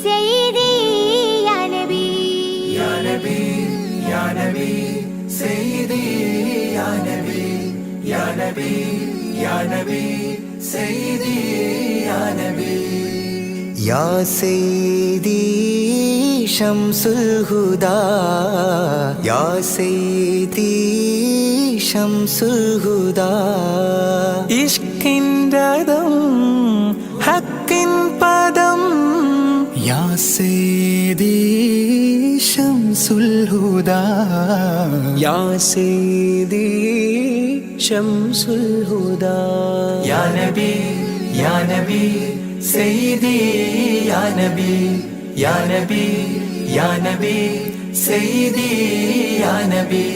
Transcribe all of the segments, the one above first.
سيدي يا نبي يا نبي يا نبي سيدي يا نبي يا نبي يا نبي سيدي يا نبي يا سيدي شمس الهدى يا سيدي شمس الهدى ഇഷ്കിൻഡദം ഹക്കിൻ പദം يا سيدي شمس الهدى يا سيدي شمس الهدى يا نبي يا نبي سيدي يا نبي يا نبي يا نبي سيدي يا نبي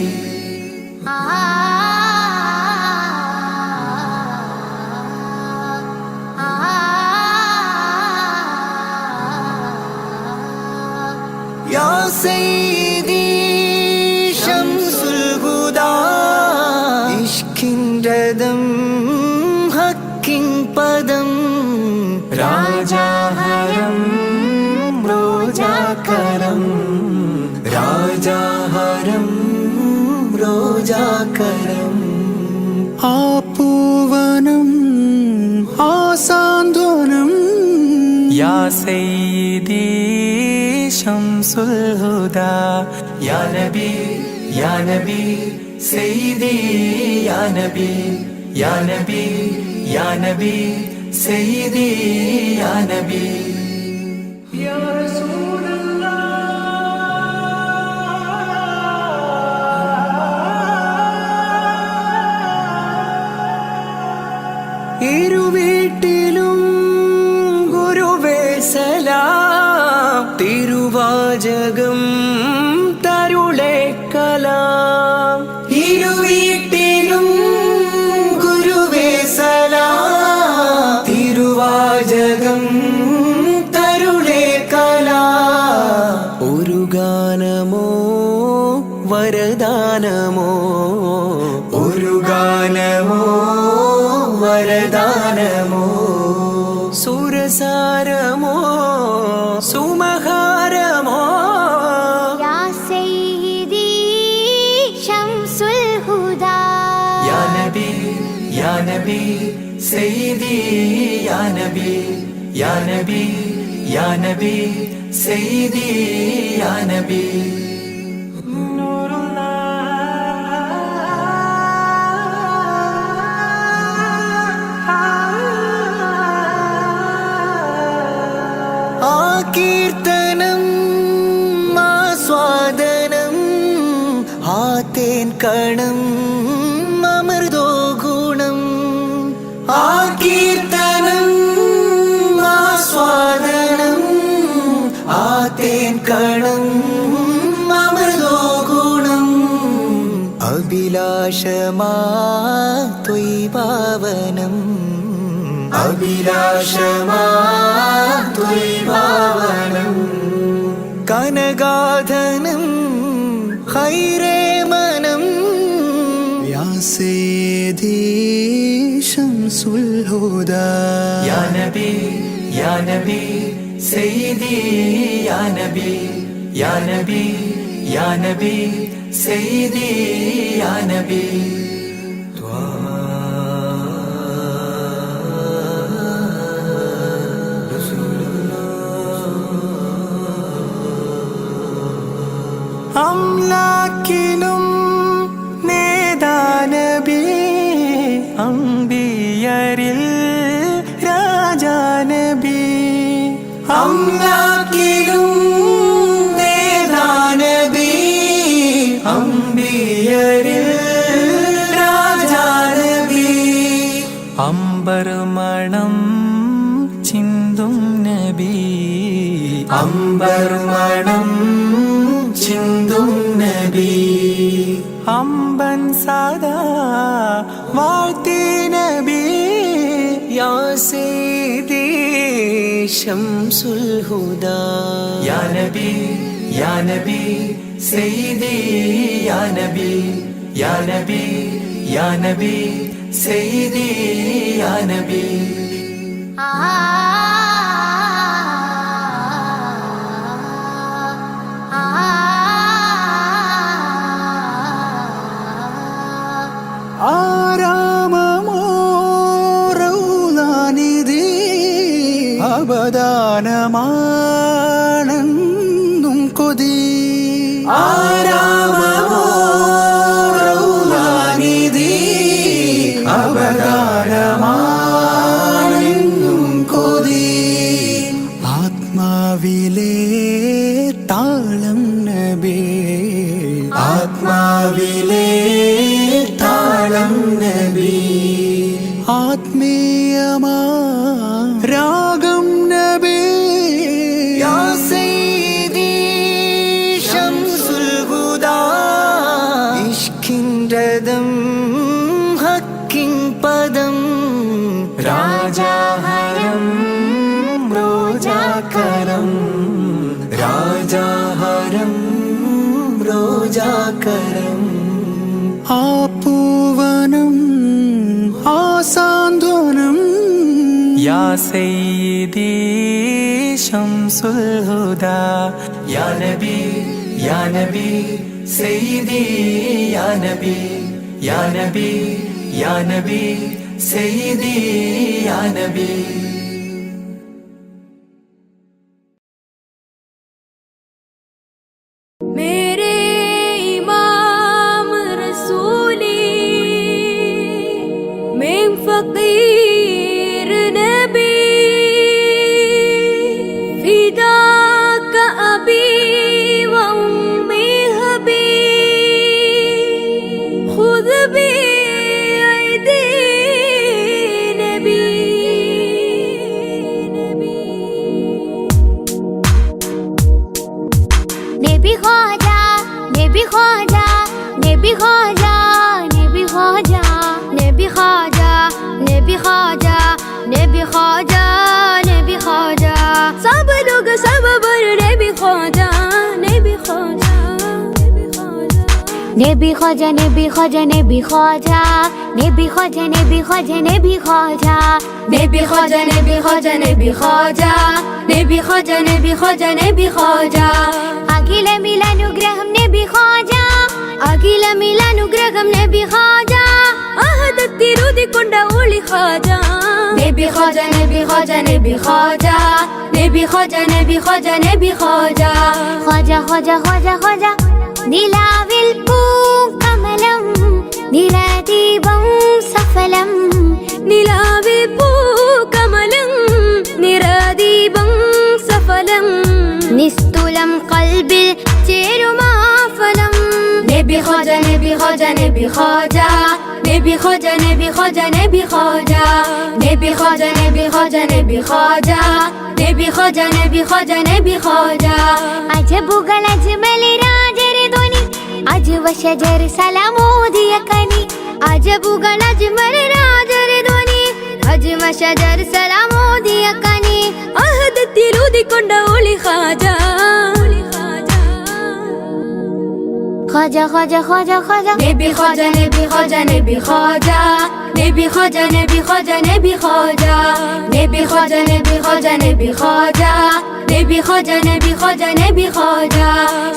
يا سيدي شمس الهدى ഇഷ്കിൻഡദം ഹക്കിൻ പദം രാജാഹരം റോജാകരം രാജാഹരം റോജാകരം ആ പൂവനം ആ സാന്ത്വനം يا سيدي شمس الهدى يا نبي يا نبي سيدي يا نبي يا نبي يا نبي سيدي يا نبي يا رسول الله ഇരുവീട്ടിലും ഗുരുവേ സലാം തിരുവാചകം തരുളേ കലാം ഇരുവീട്ടിലും ഗുരുവേ സലാം തിരുവാചകം തരുളേ കലാം ഒരു ഗാനമോ വരദാനമോ ഒരു ഗാനമോ വരദാനമോ സുരസാരമോ സുമഹാരമോ يا سيدي شمس الهدى يا نبي يا نبي سيدي يا نبي يا نبي يا نبي سيدي يا نبي نور ആ കീർത്തനം ആസ്വാദനം ആ തേൻ കണം അമൃതോ ഗുണം ആ കീർത്തനം ആസ്വാദനം ആ തേൻ കണം അമൃതോ ഗുണം അഭിലാഷമാ ത്വൈപാവനം അഭിലാഷമാ ത്വൈപാവനം കനകാധനം ഖൈരേ മനം യാ സയ്യിദി ശംസുൽ ഹുദാ يا نبي يا نبي سيدي يا نبي يا نبي يا نبي سيدي يا نبي അംലാക്കിനും നേദാനബി അംബിയരിൽ രാജാനബി അംലാക്കിലും നേദാനബി അംബിയരിൽ രാജാനബി അംബർ മണം ചിന്തും നബി അംബർ മണം ചിന്തും നബി അമ്പൻ സദാ വാഴ്ത്തി നബി യാ സയ്യിദി ശംസുൽ ഹുദാ يا نبي يا نبي سيدي يا نبي يا نبي يا نبي سيدي يا نبي അവദാനമാണെന്നും കൊതി ആരാമമോരൗലാനിധി അവദാനമാണെന്നും കൊതി ആത്മാവിലെ താളം നബി ആത്മാവിലെ താളം നബി ആത്മീയമാ രാഗം നബി യാ സയ്യിദി ശംസുൽ ഹുദാ ഇഷ്കിൻ രഥം ഹക്കിൻ പദം രാജാഹരം റോജാകരം രാജാഹരം റോജാകരം ആ പൂവനം ആ സാന്ത്വനം യാ സയ്യിദി ശംസുൽ ഹുദാ യാ നബി യാ നബി സയ്യിദി യാ നബി യാ നബി യാ നബി സയ്യിദി യാ നബി मेरे इमाम रसूली मैं फकीर नबी फिदा का अबी व उम्मी हबी खुद भी ऐदी नबी नबी ख्वाजा नबी ख्वाजा नबी ख्वाजा नबी ख्वाजा नबी ख्वाजा नबी ख्वाजा नबी ख्वाजा नबी ख्वाजा सब लोग सब बर नबी ख्वाजा नबी ख्वाजा नबी ख्वाजा नबी ख्वाजा नबी ख्वाजा नबी ख्वाजा नबी ख्वाजा नबी ख्वाजा नबी ख्वाजा नबी ख्वाजा नबी ख्वाजा नबी ख्वाजा नबी ख्वाजा नबी ख्वाजा अखिल मिलानुग्रहम नबी ख्वाजा अखिल मिलानुग्रहम नबी ख्वाजा आहदत्तिरुदि कोंड ओळि ख्वाजा नबी ख्वाजा नबी ख्वाजा नबी ख्वाजा नबी ख्वाजा नबी ख्वाजा नबी ख्वाजा ख्वाजा ख्वाजा ख्वाजा ख्वाजा നിലാവിൽ പൂക്കമലം നിറദീപം സഫലം നിലാവിൽ പൂക്കമലം നിറദീപം സഫലം നിസ്തുലം കൽബിൽ ചേരുമാഫലം നബി ഖവാജ നബി ഖവാജ നബി ഖവാജ നബി ഖവാജ നബി ഖവാജ നബി ഖവാജ നബി ഖവാജ നബി ഖവാജ നബി ഖവാജ നബി ഖവാജ നബി ഖവാജ നബി ഖവാജ അജബുകൾ അജ്മൽ രാജരെ ധ്വനി അജ്വ ശജർ സലാമോദിയ കനി അജബുകൾ അജ്മൽ രാജരെ ധ്വനി അജ്വ ശജർ സലാമോദിയ കനി അഹദത്തിലുദിക്കൊണ്ട ഒളി ഖാജ ख्वाजा ख्वाजा ख्वाजा ख्वाजा नबी ख्वाजा नबी ख्वाजा नबी ख्वाजा नबी ख्वाजा नबी ख्वाजा नबी ख्वाजा नबी ख्वाजा नबी ख्वाजा नबी ख्वाजा नबी ख्वाजा नबी ख्वाजा नबी ख्वाजा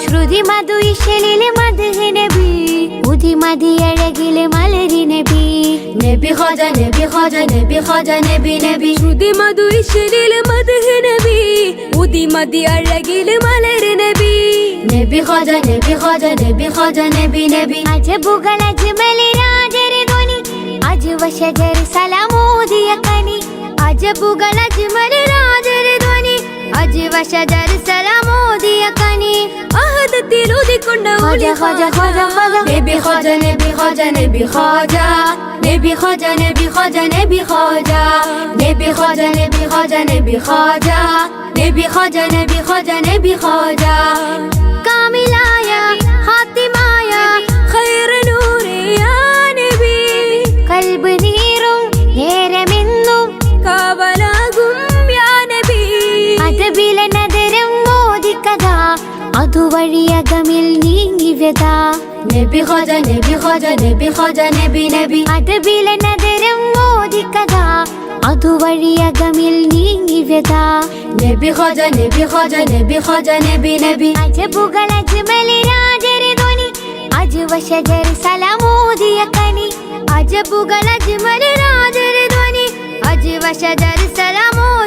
ശ്രുതി മധുയിശലിലെ മദ്ഹ് നബി ഉദി മദി അഴകിലെ മലരി നബി നബി ഖവാജ നബി ഖവാജ നബി ഖവാജ നബി നബി ശ്രുതി മധുയിശലിലെ മദ്ഹ് നബി ഉദി മദി അഴകിലെ മലരി നബി നബി ഖവാജ നബി ഖവാജ നബി ഖവാജ നബി നബി അജബുകൾ അജ്മൽ രാജരെ ധ്വനി അജ്വ ശജർ സലാമോദിയ കനി അജബുകൾ അജ്മൽ രാജരെ ധ്വനി അജ്വ ശജർ സലാമോദിയ കനി അഹദത്തിലുദിക്കൊണ്ട ഒളി ഖവാജ ഖവാജ ഖവാജ നബി ഖവാജ നബി ഖവാജ നബി ഖവാജ നബി ഖവാജ നബി ഖവാജ നബി ഖവാജ നബി ഖവാജ നബി ഖവാജ നബി ഖവാജ നബി ഖവാജ നബി ഖവാജ നബി ഖവാജ കാമിലായ ഹാത്തിമായ ഖൈർ നൂറേ യാ നബി കൽബ് നീറും നേരമെന്നും കാവലാകും യാ നബി അദബിലെ നദരം മോദിക്കഥ അതുവഴിയകമിൽ നീങ്ങി വ്യത നബി ഖവാജ നബി ഖവാജ നബി ഖവാജ നബി നബി അദബിലെ നദരം മോദിക്കഥ അതുവഴിയകമിൽ നീങ്ങി വ്യത നബി ഖവാജ നബി ഖവാജ നബി ഖവാജ നബി നബി അജബുകൾ അജ്മൽ രാജരെ ധ്വനി അജ്വ ശജർ സലാമോദിയ കനി അജബുകൾ അജ്മൽ രാജരെ ധ്വനി അജ്വ ശജർ സലാമോദിയ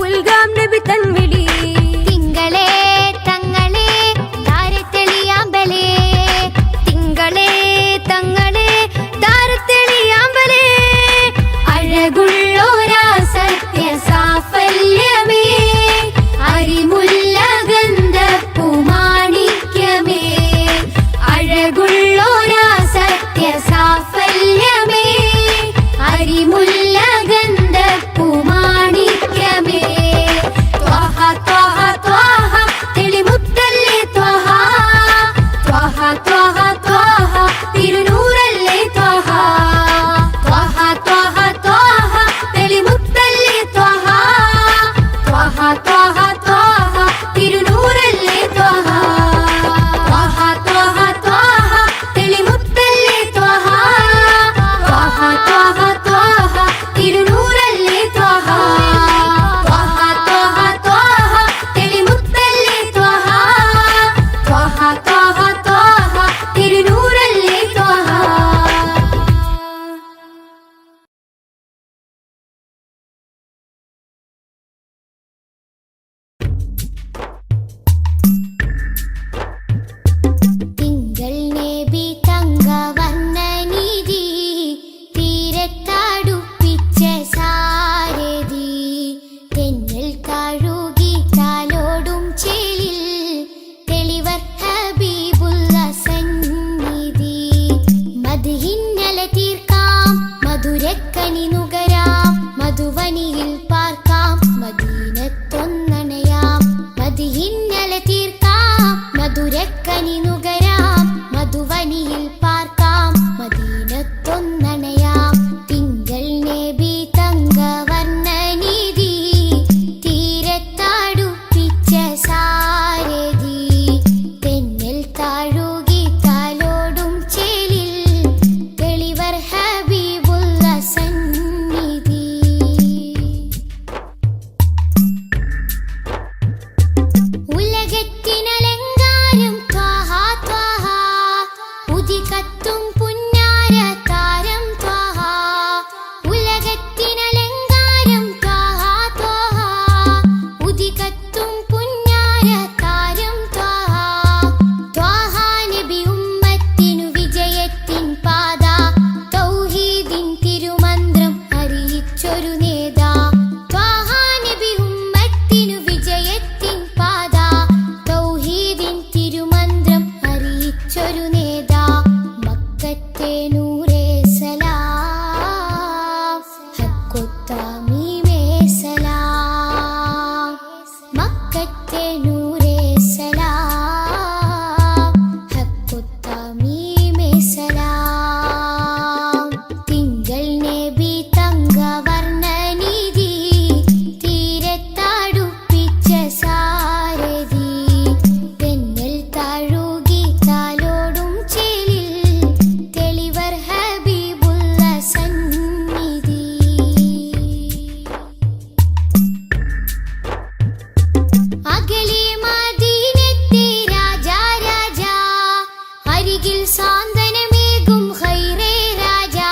അരികിൽ സാന്ത്വനമേകും ഖൈറേ രാജാ,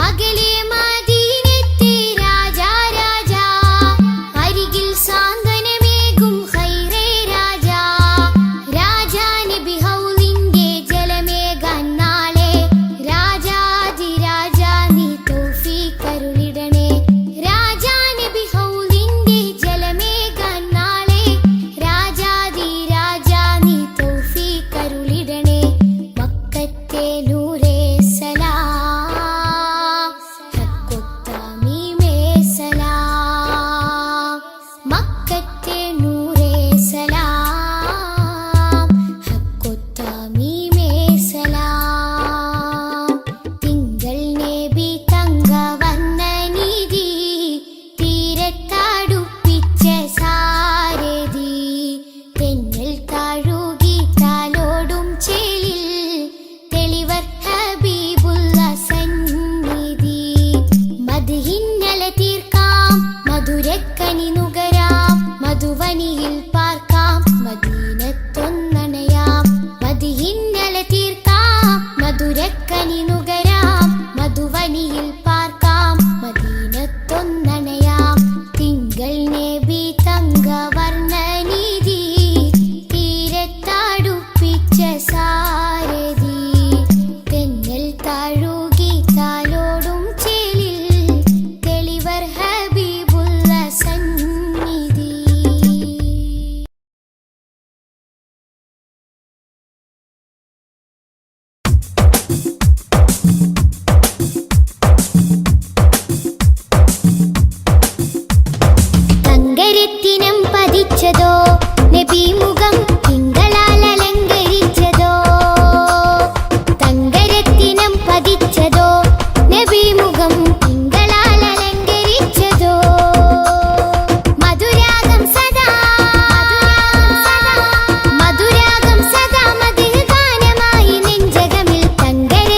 അകലെ മദീനത്തെ രാജാ രാജാ. അരികിൽ സാന്ത്വനമേകും ഖൈറേ രാജാ, രാജാ നബി ഹൗലിന്റെ ജലമേകാൻ നാളെ. രാജാതിരാജാ നീ തൗഫീഖരുളിടണേ, രാജാ നബി ഹൗലിന്റെ ജലമേകാൻ നാളെ. രാജാതിരാജാ നീ തൗഫീഖരുളിടണേ. മക്കത്തെ നൂറേ സലാം, ഹക്കൊത്തമീമേ സലാം. മക്കത്തെ നൂറേ സലാം, ഹക്കൊത്തമീമേ സലാം. തിങ്കൾ നബി തങ്കവർണ്ണനിധി, തീരത്തടുപ്പിച്ച സാരഥി. തെന്നൽ താഴുകി താലോടും ചേലിൽ, തെളിവർ ഹബീബുള്ള സന്നിധി. മദ്ഹിന്നല തീർക്കാം, മധുരക്കനി നുകരാം, മധുവനിയിൽ പാർക്കാം, മദീനത്തൊന്നണയാം. മദ്ഹിന്നല തീർക്കാം, മധുരക്കനി നുകരാം, മധുവനിയിൽ പാർക്കാം, മദീനത്തൊന്നണയാം. തിങ്കൾ നബി തങ്കവർണ്ണനിധി, തീരത്തടുപ്പിച്ച സാരഥി. തെന്നൽ താഴുകി താലോടും ചേലിൽ, തെളിവർ ഹബീബുള്ള സന്നിധി. തങ്കരത്തിനം പതിച്ചതോ നബി മുഖം തിങ്കളാൽ അലങ്കരിച്ചതോ. തങ്കരത്തിനം പതിച്ചതോ നബി മുഖം തിങ്കളാൽ അലങ്കരിച്ചതോ. മധുരാഗം സദാ, മധുരാഗം സദാ മധുഗാനമായി നെഞ്ചകമിൽ. തങ്കര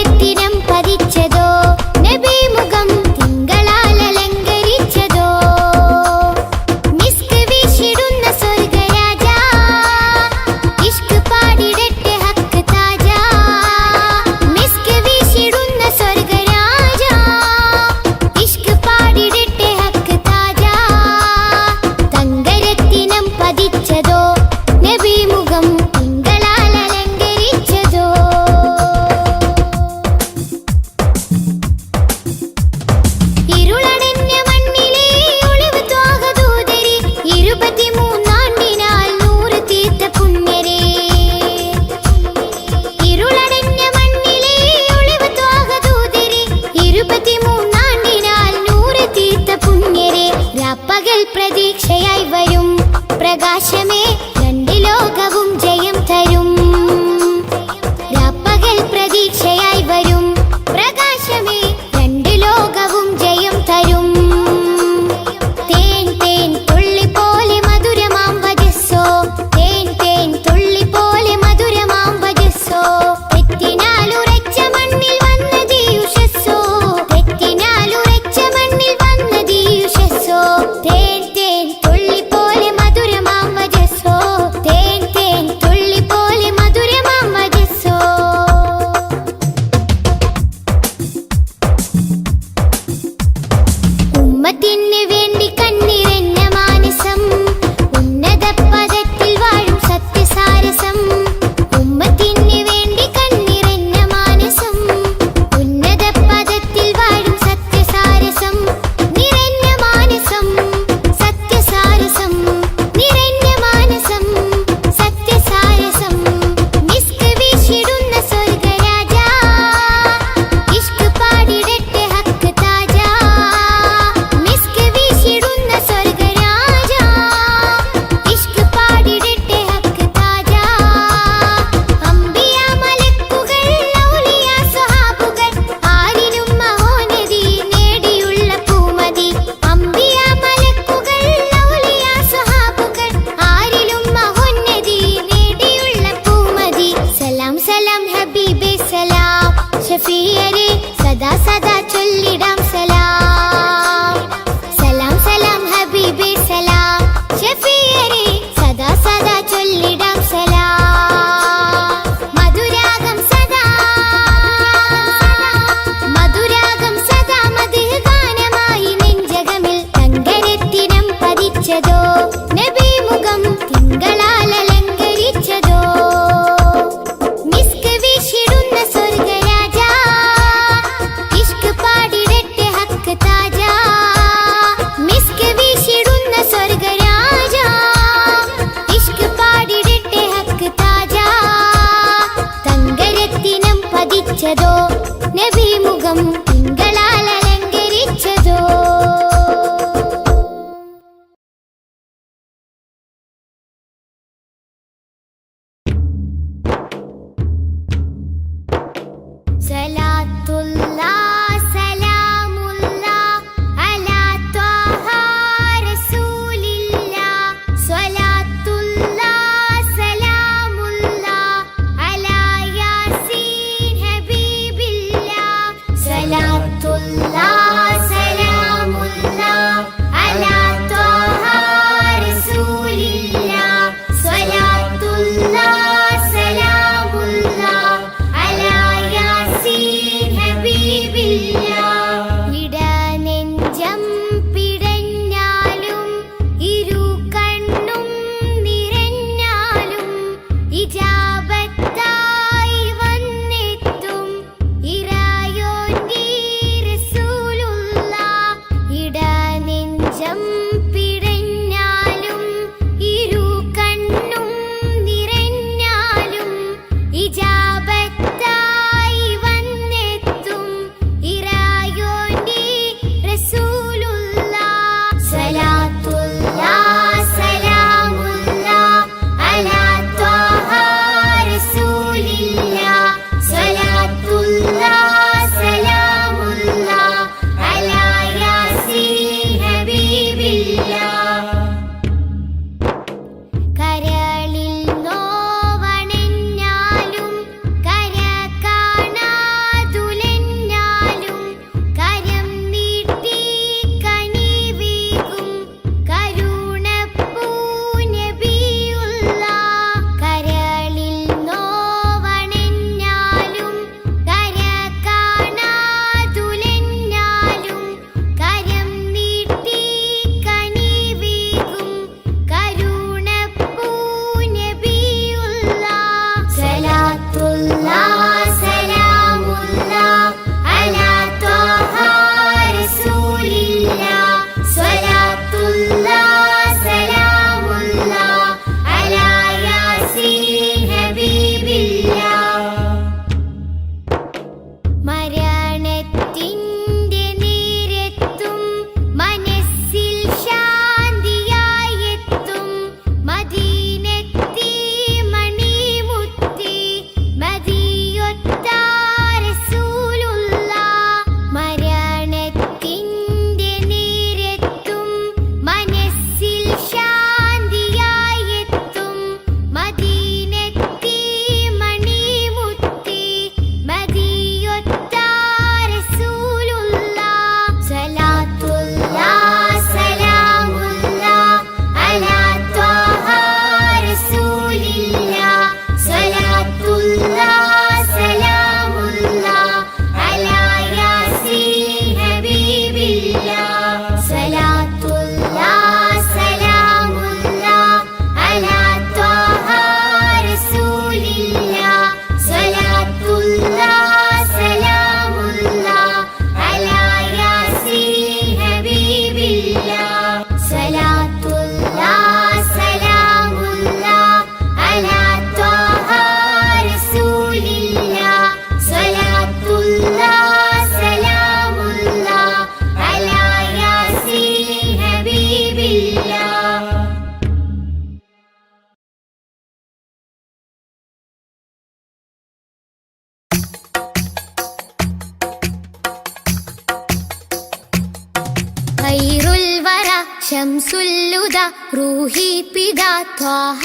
ശംസുല്ലുദ റൂഹി പിതാ ത്വാഹ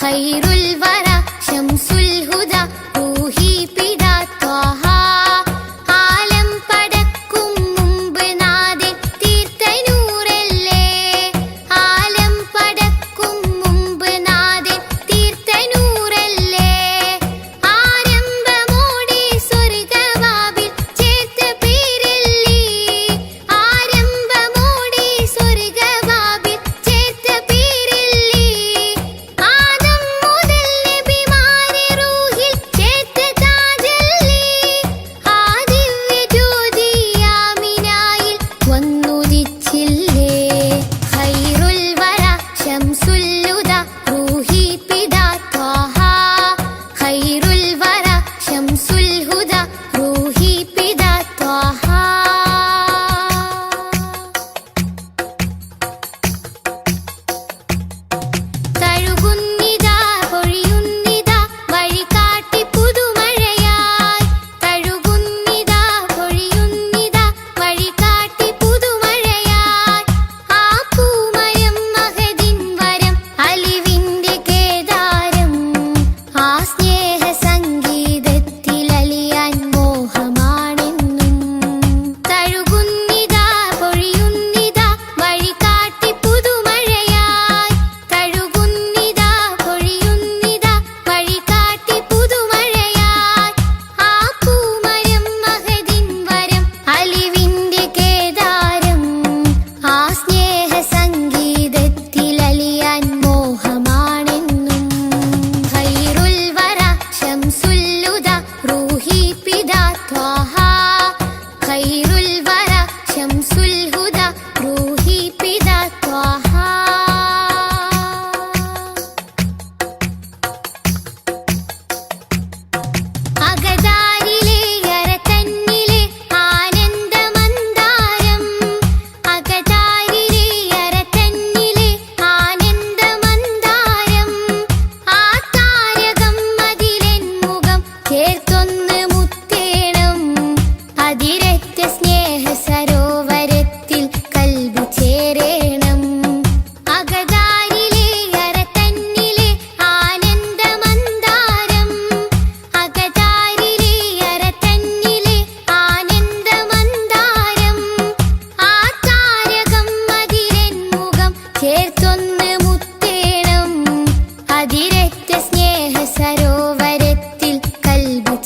ഖൈറുൽ വറ ശംസുൽ ഹുദ റൂഹി പിതാ ത്വാഹ ആലം പടക്കും മുമ്പ് നാദൻ തീർത്ത നൂറല്ലേ ആലം പടക്കും മുമ്പ് നാദൻ തീർത്ത നൂറല്ലേ ആരംഭമോടെ സ്വർഗവാവിൽ ചേർത്ത പേരല്ലേ ആരംഭമോടെ സ്വർഗവാവിൽ ചേർത്ത പേരല്ലേ ആദം മുതൽ നബിമാരെ റൂഹിൽ ചേർത്ത താജല്ലേ ആ ദിവ്യ ജ്യോതി ആമിനായിൽ വന്നുദിച്ചില്ലേ ഖൈറുൽ വറ ശംസുല്ലുദ റൂഹി പിതാ ത്വാഹ ഖൈറുൽ വറ ശംസുൽ ഹുദ റൂഹി പിതാ ത്വാഹ തഴുകുന്നിതാ പൊഴിയുന്നിതാ വഴികാട്ടി പുതുമഴയായി തഴുകുന്നിതാ പൊഴിയുന്നിതാ വഴികാട്ടി പുതുമഴയായി ആ പൂമരം മഹദിൻ വരം അലിവിന്റെ കേദാരം ആ സ്നേഹ സംഗീതത്തിൽ അലിയാൻ മോഹമാണെന്നും തഴുകുന്നിതാ പൊഴിയുന്നിതാ വഴികാട്ടി പുതുമഴയായി തഴുകുന്നിതാ പൊഴിയുന്നിതാ വഴികാട്ടി പുതുമഴയായി ആ പൂമരം മഹദിൻ വരം അലിവിന്റെ കേദാരം ആ സ്നേഹ സംഗീതത്തിൽ അലിയാൻ മോഹമാണെന്നും ഖൈറുൽ വറ ശംസുല്ലുദ റൂഹി പിതാ ത്വാഹ ഖൈറുൽ വറ ശംസുൽ ഹുദ റൂഹി പിതാ ത്വാഹ അകതാരിലെ അരക്കന്നിലെ ആനന്ദമന്ദാരം അകതാരിലെ അരക്കന്നിലെ ആനന്ദമന്ദാരം ആ താരകം അതിലെൻ മുഖം ചേർത്തൊന്ന് മുത്തേണം അതിരറ്റ സ്നേഹ സരോവരത്തിൽ കൽബ് ചേരേണം അകതാരിലെ അരക്കന്നിലെ ആനന്ദമന്ദാരം അകതാരിലെ അരക്കന്നിലെ ആനന്ദമന്ദാരം ആ താരകം അതിലെൻ മുഖം ചേർത്തൊന്ന് മുത്തേണം അതിരറ്റ സ്നേഹ സരോവരത്തിൽ കൽബ്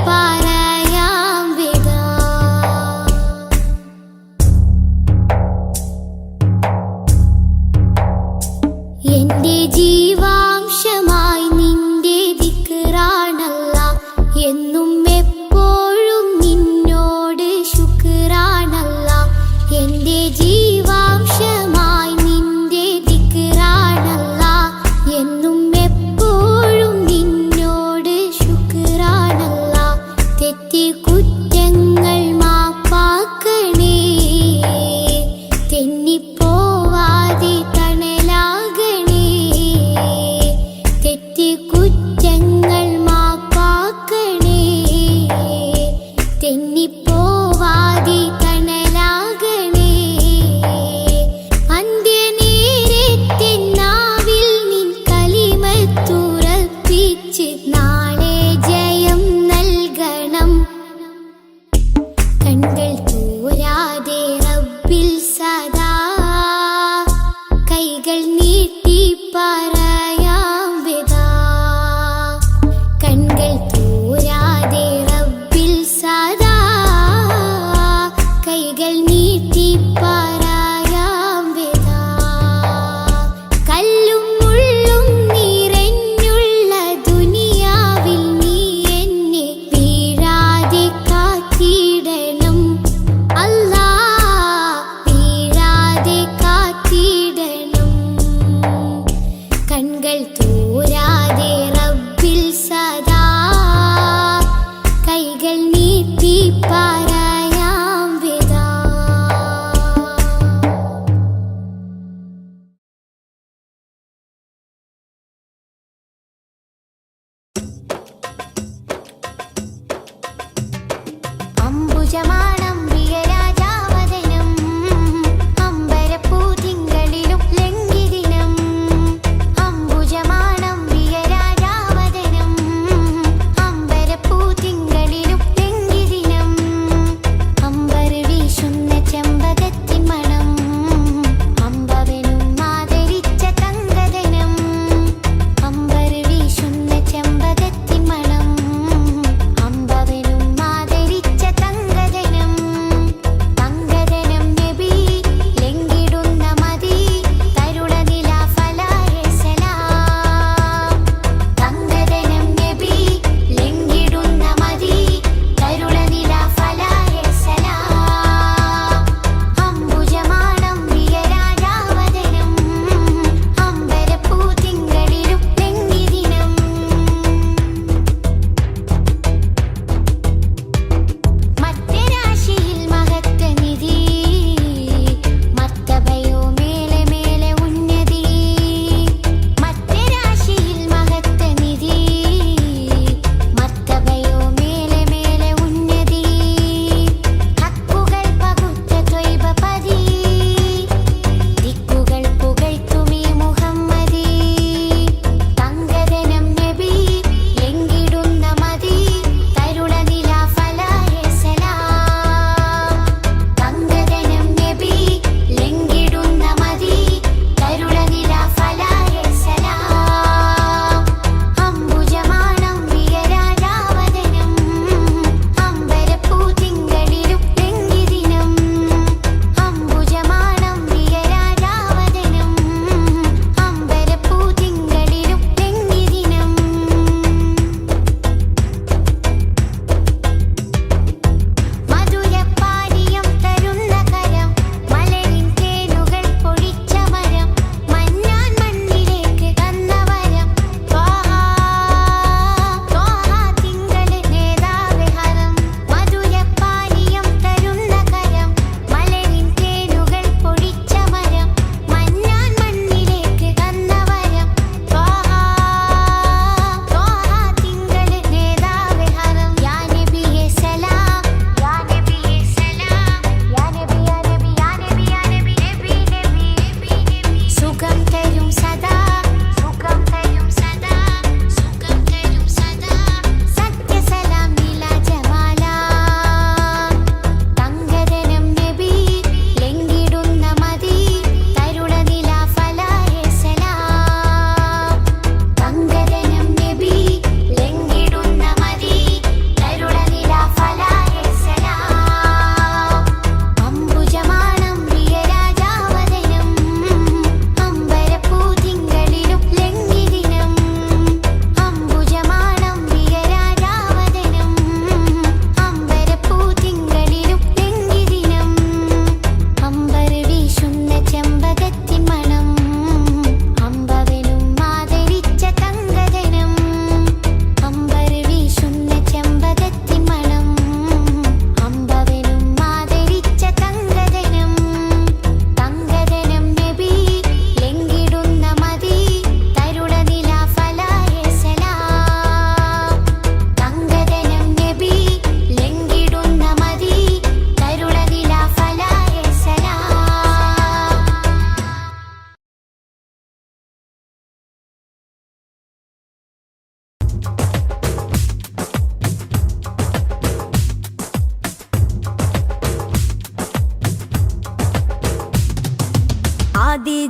പറയാം വിധാ. എന്റെ ജീവാംശമായി നിന്റെ ദിക്റാണല്ലാ, എന്നും എപ്പോഴും നിന്നോട് ശുക്റാണല്ലാ. എന്റെ ജീവാംശമായി നിന്റെ ദിക്റാണല്ലാ, എന്നും എപ്പോഴും നിന്നോട് ശുക്റാണല്ലാ. തെറ്റി കുറ്റങ്ങൾ മാപ്പാക്കണേ, തെന്നിപ്പോവാതെ തണലാകണേ. തെറ്റി കുറ്റങ്ങൾ മാപ്പാക്കണേ, തെന്നിപ്പോവാതെ തണലാകണേ. അന്ത്യനേരത്തെ നാവിൽ നിൻ കലിമത്തുറപ്പിച്ച് നാളെ ജയം നൽകണം.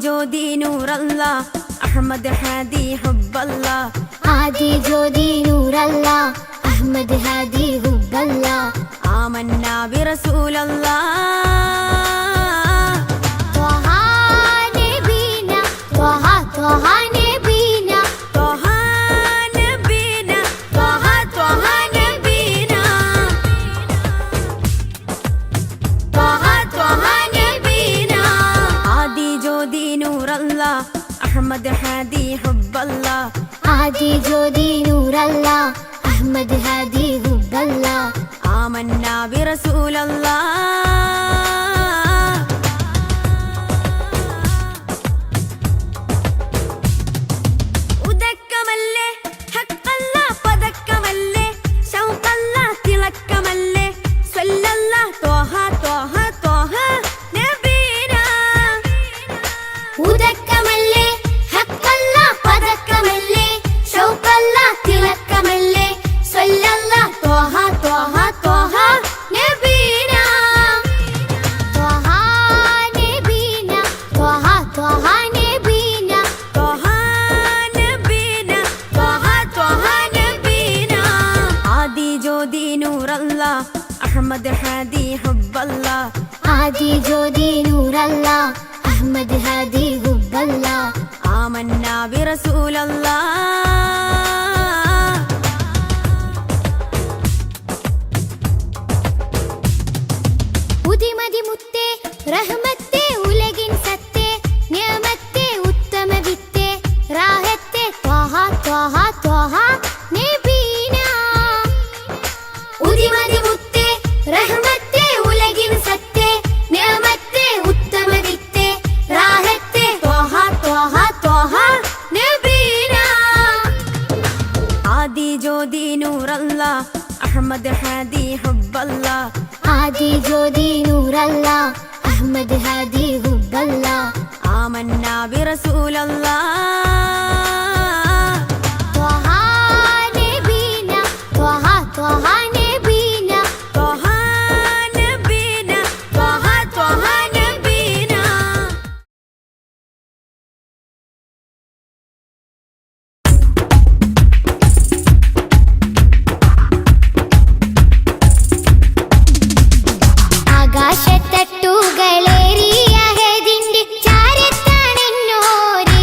ജ്യോതി നൂറല്ലാ അഹ്മദ് ഹാദി ഹുബ്ബല്ലാ ആദി ജ്യോതി നൂറല്ലാ അഹ്മദ് ഹാദി ഹുബ്ബല്ലാ ആമന്നാ ബിറസൂലല്ലാ ത്വഹ നബീന ത്വഹ ത്വഹ നബീന ത്വഹ നബീന ത്വഹ ത്വഹ നബീന ത്വഹ ത്വഹ നബീന ആദി ജ്യോതി നൂറല്ലാ അഹ്മദ് ഹാദി ഹുബ്ബല്ലാ ആദി ജ്യോതി നൂറല്ലാ അഹ്മദ് ഹാദി ഹുബ്ബല്ലാ ആമന്നാ ബിറസൂലല്ലാ ഉദക്കമല്ലേ ഹഖല്ലാ പദക്കമല്ലേ ശൗഖല്ലാ തിളക്കമല്ലേ സ്വല്ലല്ലാ ത്വഹ ത്വഹ ത്വഹ നബീന ഉദക്കമല്ലേ ഹഖല്ലാ പദക്കമല്ലേ ശൗഖല്ലാ തിളക്കമല്ലേ സ്വല്ലല്ലാ ത്വഹ ത്വഹ ത്വഹ നബീന ത്വഹ നബീന ത്വഹ ത്വഹ നബീന ത്വഹ നബീന ത്വഹ ത്വഹ നബീന ആദി ജ്യോതി നൂറല്ലാ അഹ്മദ് ഹാദി ഹുബ്ബല്ലാ ആദി ജ്യോതി നൂറല്ലാ അഹ്മദ് ഹാദി ഹുബ്ബല്ലാ ആമന്നാ ബിറസൂലല്ലാ ഉദിമതി മുത്തേ റഹ്മത്തേ ഉലകിൻ സത്തേ നിയമത്തേ ഉത്തമ വിത്തേ റാഹത്തേ ത്വഹ ത്വഹ ത്വഹ നബീന ഉദിമതി മുത്തേ റഹ്മത്തേ ഉലകിൻ സത്തേ നിയമത്തേ ഉത്തമ വിത്തേ റാഹത്തേ ത്വഹ ത്വഹ ത്വഹ നബീന ആദി ജ്യോതി നൂറല്ലാ അഹ്മദ് ഹാദി ഹുബ്ബല്ലാ ആദി ജ്യോതി നൂറല്ലാ അഹ്മദ് ഹാദി ഹുബ്ബല്ലാ ആമന്നാ ബിറസൂലല്ലാ ത്വഹ നബീന ത്വഹ ത്വഹ നബീന ത്വഹ നബീന ത്വഹ ത്വഹ നബീന ആകാശത്തട്ടുകളേറിയ ഹദിന്റെ ചാരത്താണെന്നോരേ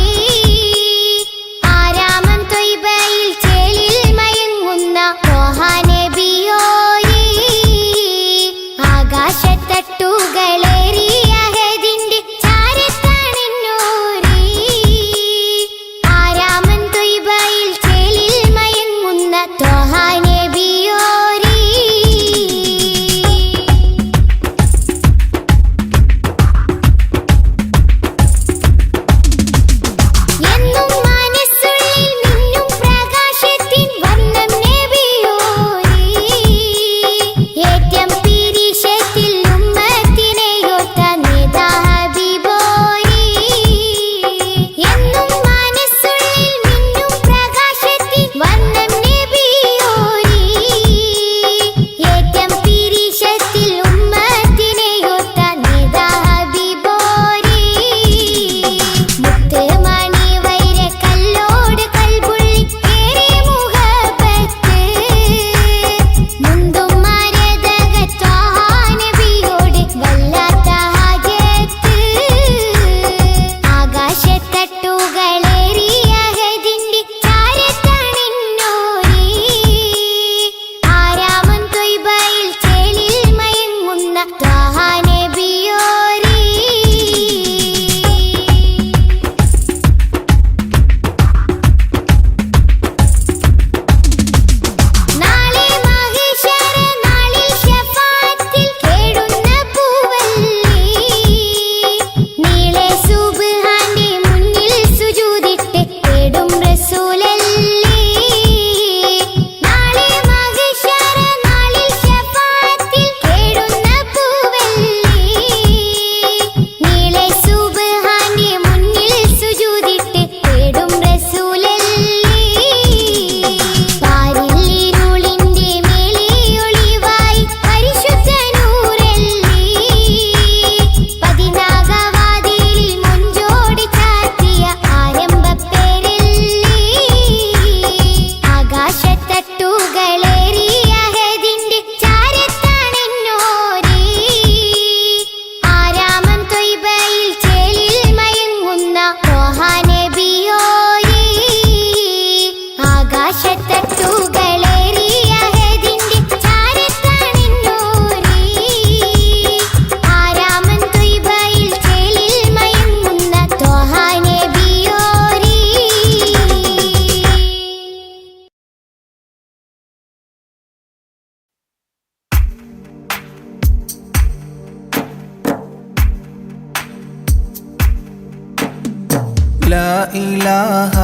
لا إله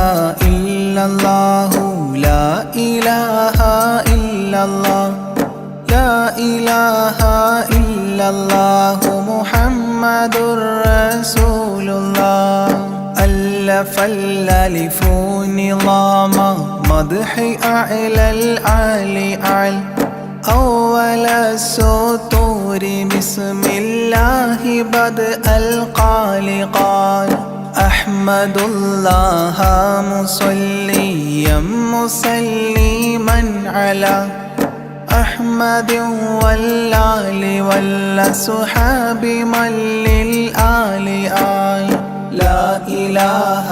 إلا الله لا إله إلا الله لا إله إلا الله محمد رسول الله ألف الألف نظام مدح أعلى الأعلى أعلى أول السطور بسم الله بدء القال قال أحمد الله مصليا مسلما على أحمد والآل والصحاب من للآل آل لا إله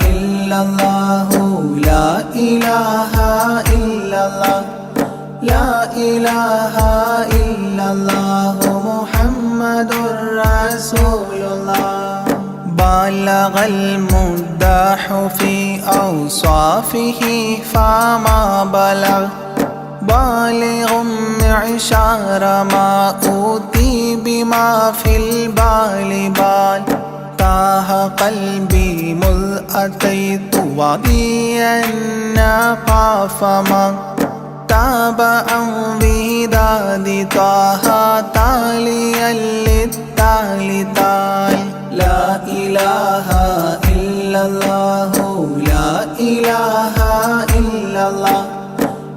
إلا الله لا إله إلا الله لا إله إلا الله محمد رسول الله بلغ المداح في أوصافه فما بلغ بالغ معشار ما أوتي بما في البال بال تاه قلبي مذ أتيت واديا قاف ما تاب عن وداد طه تاليا للتالي تال لا إله إلا الله لا إله إلا الله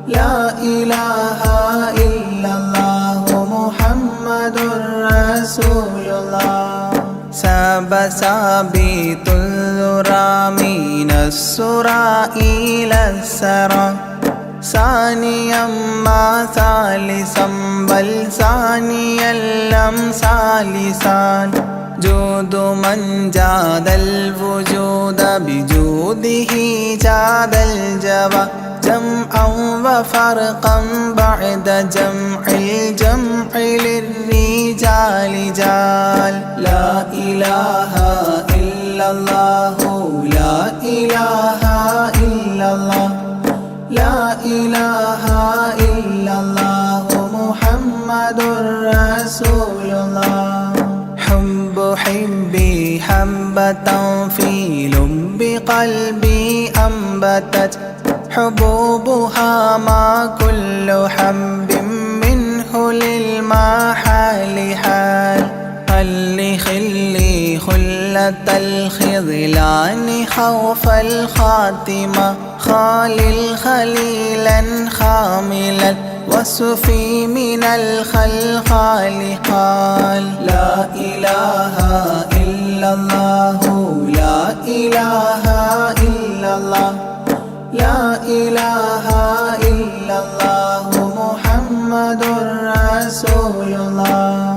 لا إله إلا الله محمد رسول الله ساب سابيت الذرى من السرى إلى السرى ثانيا ما ثالثا بل ثانيا لم ثالثان جود من جاد الوجود بجوده جاد الجبا جمعا وفرقا بعد جمع الجمع للرجال جال لا إله إلا الله لا إله إلا الله لا إله إلا الله محمد رسول الله حب حبي حبة في لب قلبي أنبتت حبوبها ما كل حب منه للمحال حال هل خلي خلة الخذلان خوف الخاتمة خال الخليلا خاملا وصفي من الخلخال قال لا إله إلا الله لا إله إلا الله لا إله إلا الله محمد رسول الله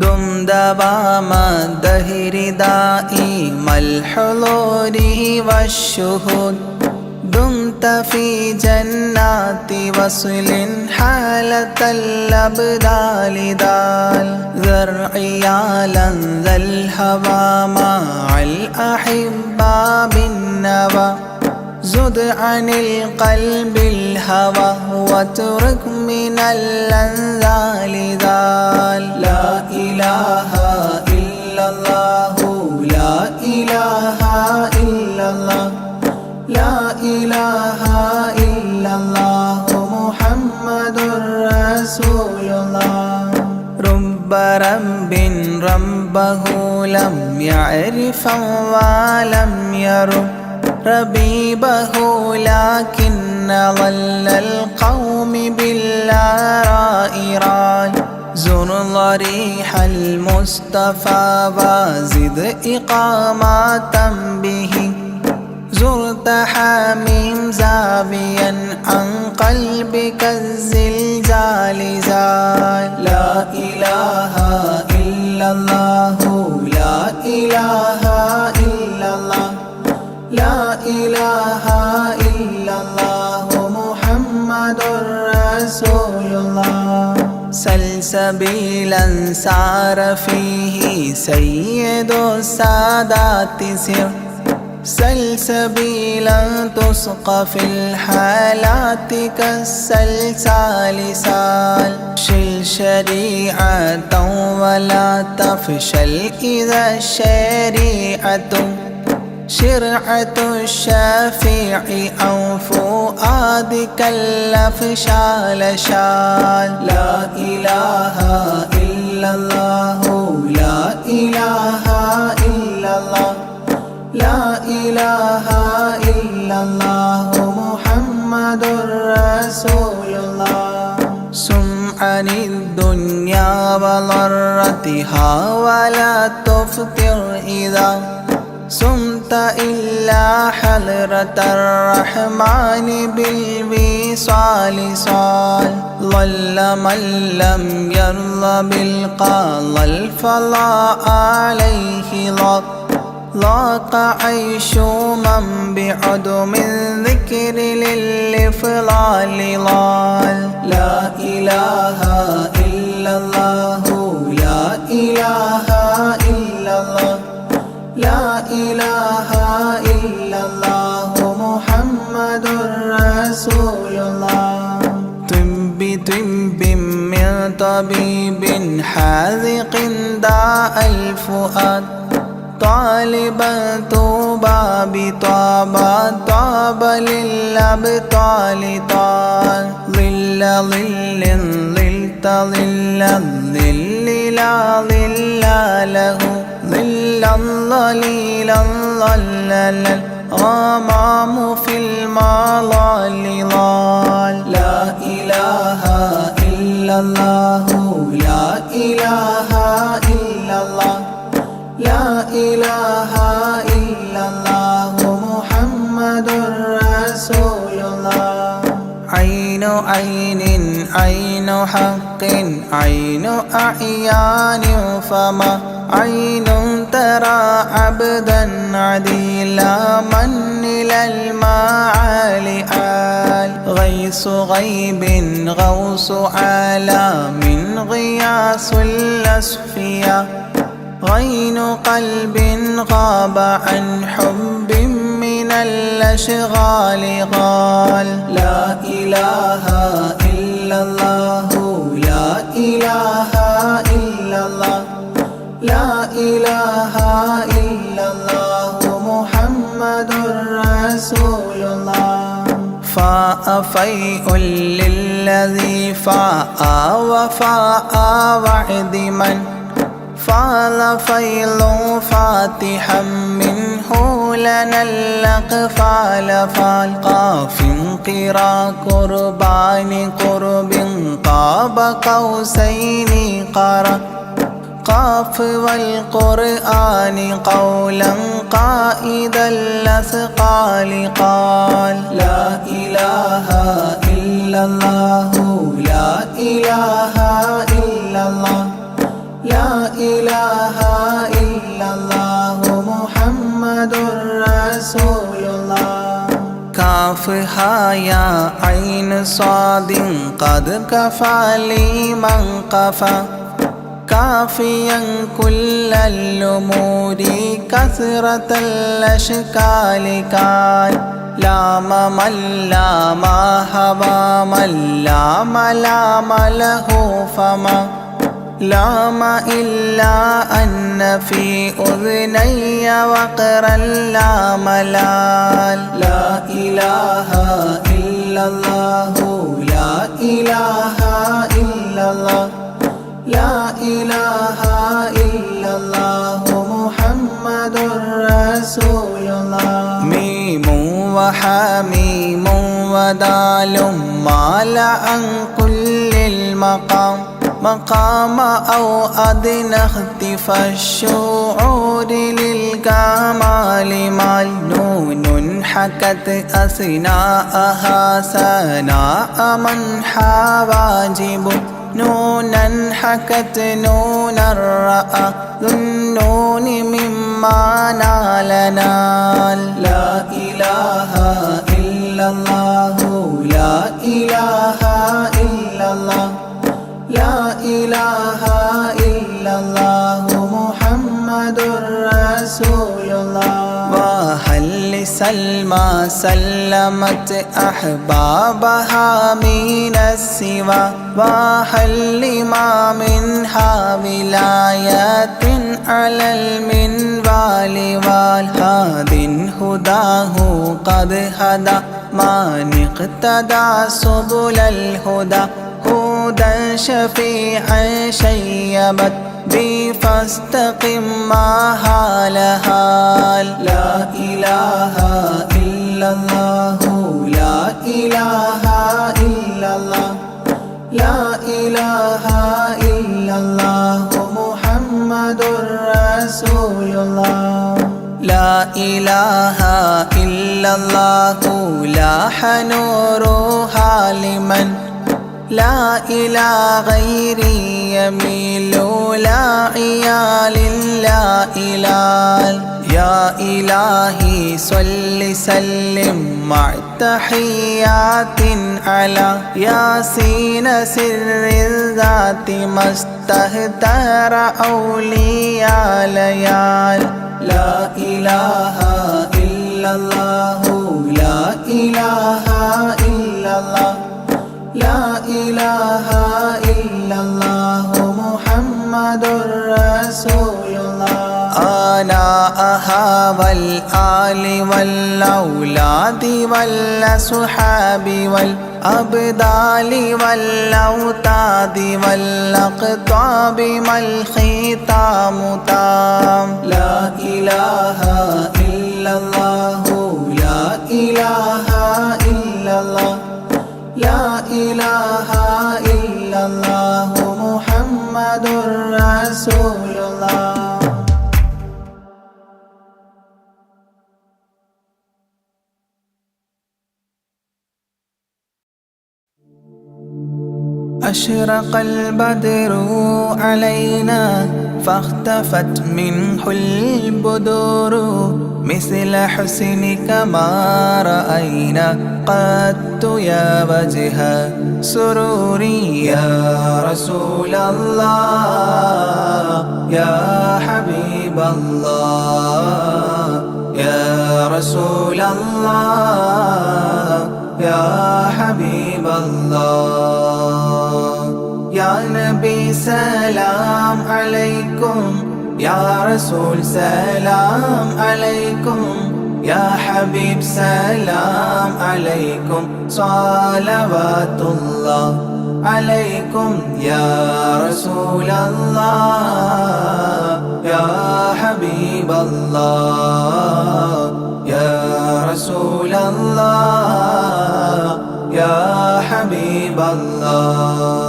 دم دوام الدهر دائم الحضور والشهود دمت في جنات وصل حالة الأبدال دال ذرعيالا ذا الهوى مع الأحبة بالنوى زد عن القلب الهوى واترك من الأنذال ذال لا إله إلا الله لا إله إلا الله لا إله إلا الله محمد رسول الله رب رب ربه لم يعرف ولم يرب ربيبه لكن ظل القوم بالآراء رال زر ضريح المصطفى وزد إقامة به زرت حميم زاويا عن قلبك الزلزال زال لا إله إلا الله لا إله إلا الله لا إله إلا الله محمد رسول الله سلسبيلا سار فيه سيد السادات سر سلسبيلا تسقى في الحالات كالسلسال سال شل شريعة ولا تفشل إذا الشريعة شرعة الشافع أو فؤادك الأفشال شال. لا إله إلا الله لا إله إلا الله لا إله إلا الله محمد رسول الله. سم عن الدنيا وضرتها ولا تفطر إذا سمت إلا حضرة الرحمن بالوصال صال. ظل من لم يرضى بالقضاء الفضاء عليه ضاق عيش من بعدم الذكر للإفضال ضال. لا إله إلا الله لا إله إلا الله لا إله إلا الله محمد رسول الله. طب من طبيب حاذق داء الفؤاد طالبا طوبى بطابى طاب للأبطال طال. ظل ظل ظلت ظل الظل لا ظل له ظلا ظليلا ظلل الغمام في المظال ضال. لا إله إلا الله لا إله إلا الله لا إله إلا الله محمد رسول الله. عين عين عين حق عين أعيان فما عين ترى عبدا عديلا من إلى المعالي آل. غيث غيب غوث عالم غياث الأصفياء غين قلب غاب عن حب من الأشغال قال. لا إله إلا الله لا إله إلا الله لا إله إلا الله محمد رسول الله. فاء فيء للذي فاء وفاء وعد من فاض فيض فاتحا منه لنا الأقفال فالقاف قرا قربان قرب قاب قوسين قرا قاف والقرآن قولا قائد الأثقال قال. لا إله إلا الله لا إله إلا الله لا إله إلا الله محمد رسول الله. كافها يا عين صاد قد كفى لي من قفى كافيا كل الأمور كثرة الأشكال كان. لام من لام هوى من لام لام له فما لام إلا أن في أذني وقرا لا ملال. لا إله إلا الله لا إله إلا الله لا إله إلا الله محمد رسول الله. ميم وحميم ودال مال عن كل المقام مقام أو أدنى اختفى الشعور للكمال مال. نون حكت أثناءها سناء من حواجب نونا حكت نون الرأى ذو النون مما نال نال. لا إله إلا الله لا إله إلا الله لا إله إلا الله محمد رسول الله. وهل سلمى سلمت أحبابها من السوى وهل لما منها ولاية على المنوال والهاد هداه قد هدى من اقتدى سبل الهدى هدى شفيعا شيبت بي فاستقم ما لها. لا إله إلا الله لا إله إلا الله لا إله إلا الله محمد رسول الله. لا إله إلا الله لاح نورها لمن لا إلى غيري يميل لا عيال لا إلال. يا إلهي صل سلم مع تحيات على ياسين سر الذات ما استهتر أولياء ليال. لا إله إلا الله لا إله إلا الله لا إله إلا الله محمد رسول الله. آناءها والآل والأولاد والأصحاب والأبدال والأوتاد والأقطاب ما الختام تام. لا إله إلا الله لا إله إلا الله لا إله إلا الله محمد رسول الله. أشرق البدر علينا فاختفت منه البدور مثل حسنك ما رأينا قد يا وجه سروري. يا رسول الله يا حبيب الله يا رسول الله يا حبيب الله. يا نبي سلام عليكم يا رسول سلام عليكم يا حبيب سلام عليكم صلوات الله عليكم. يا رسول الله يا حبيب الله يا رسول الله يا حبيب الله.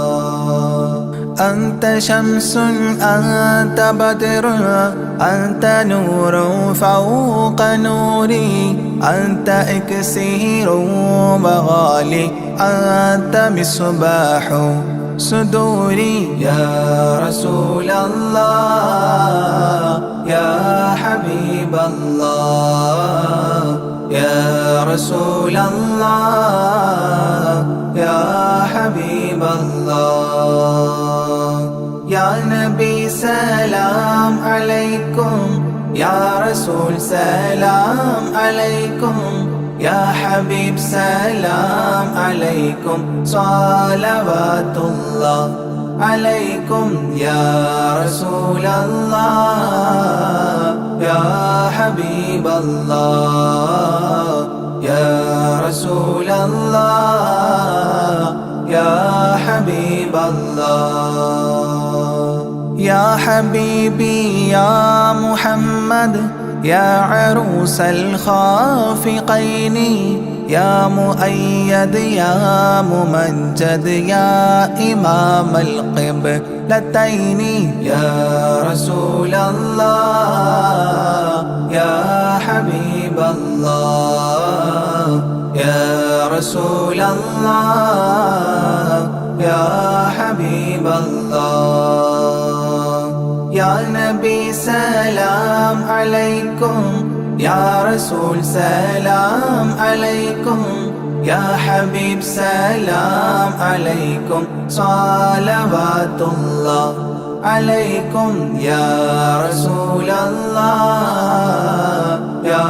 أنت شمس أنت بدر أنت نور فوق نوري أنت إكسير وغالي أنت مصباح صدوري. يا رسول الله يا حبيب الله يا رسول الله يا حبيب الله. يا نبي سلام عليكم يا رسول سلام عليكم يا حبيب سلام عليكم صلوات الله عليكم. يا رسول الله يا حبيب الله يا رسول الله يا حبيب الله. يا حبيبي يا محمد يا عروس الخافقين يا مؤيد يا ممجد يا إمام القبلتين. يا رسول الله يا حبيب الله يا رسول الله يا حبيب الله. يا نبي سلام عليكم يا رسول سلام عليكم يا حبيب سلام عليكم صلوات الله عليكم. يا رسول الله يا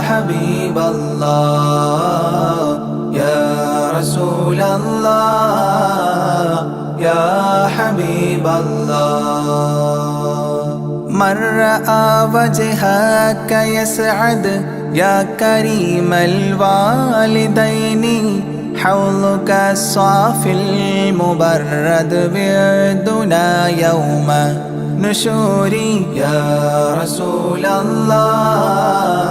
حبيب حبيب الله يا رسول الله يا حبيب الله من رأى وجهك يسعد يا كريم الوالدين حوضك الصافي المبرد بردنا يوم نشوري يا رسول الله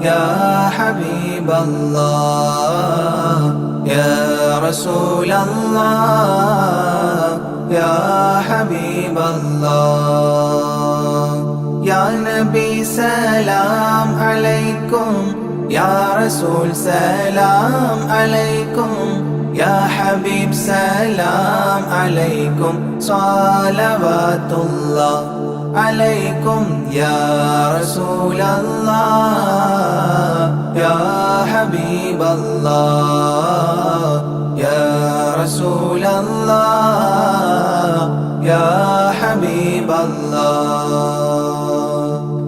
يا حبيب الله يا رسول الله يا حبيب الله يا نبي سلام عليكم يا رسول سلام عليكم يا حبيب سلام عليكم صلوات الله عليكم يا رسول الله يا حبيب الله يا رسول الله يا حبيب الله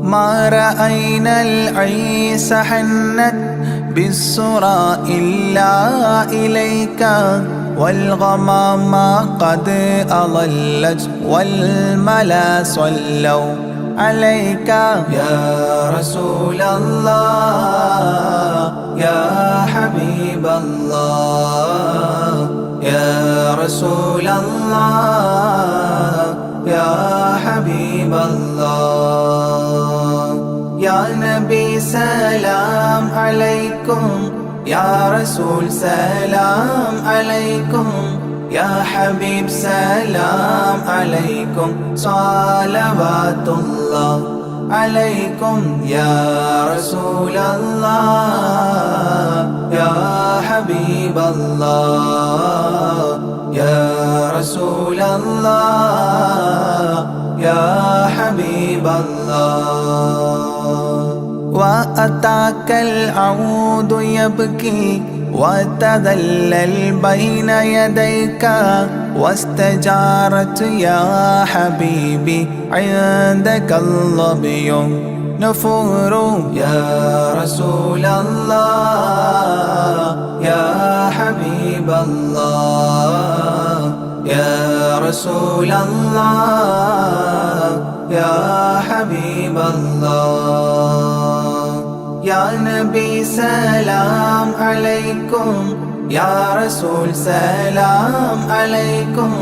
ما رأينا العيس حنت بالسرى إلا إليك والغمام قد أضلت والملا صلوا عليك يا رسول الله يا حبيب الله يا رسول الله يا حبيب الله يا نبي سلام عليكم يا رسول سلام عليكم يا حبيب سلام عليكم صلوات الله عليكم يا رسول الله يا حبيب الله يا رسول الله يا حبيب الله وأتاك العود يبكي وتذلل بين يديك واستجارت يا حبيبي عندك الظبي نفور يا رسول الله يا حبيب الله يا رسول الله يا حبيب الله يا نبي سلام عليكم يا رسول سلام عليكم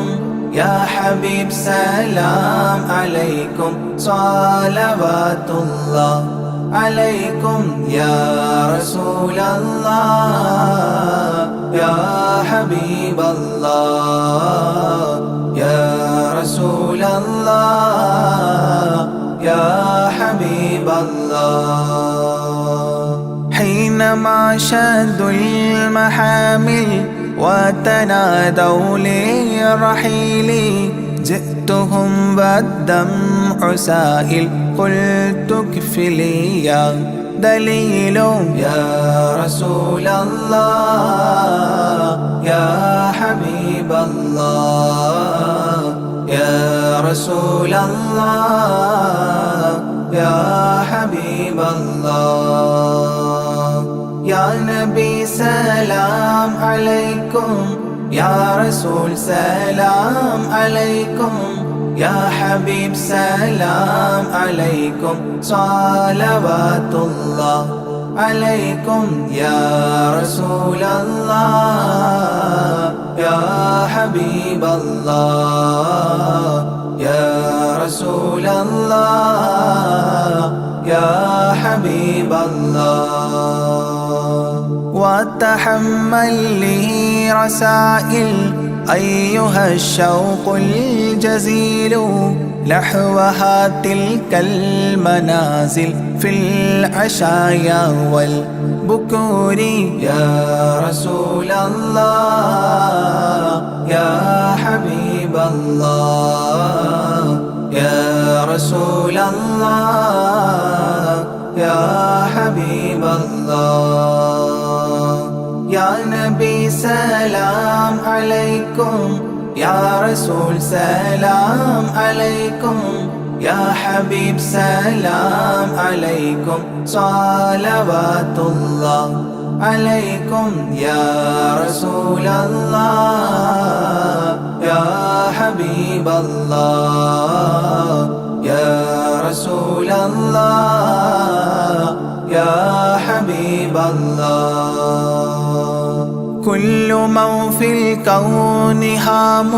يا حبيب سلام عليكم صلوات الله عليكم يا رسول الله يا حبيب الله يا رسول الله يا حبيب الله حينما شدوا المحامل وتنادوا لرحيلي جئتهم والدمع سائل قلت اكفلي يا دليل يا رسول الله يا حبيب الله يا رسول الله يا حبيب الله يا نبي سلام عليكم يا رسول سلام عليكم يا حبيب سلام عليكم صلوات الله عليكم يا رسول الله يا حبيب الله يا رسول الله يا حبيب الله وتحمل لي رسائل أيها الشوق الجزيل نحوها تلك المنازل في العشايا والبكور يا رسول الله يا حبيب الله يا رسول الله يا حبيب الله يا نبي سلام عليكم يا رسول سلام عليكم يا حبيب سلام عليكم صلوات الله عليكم يا رسول الله يا حبيب الله يا رسول الله يا حبيب الله كل من في الكون هام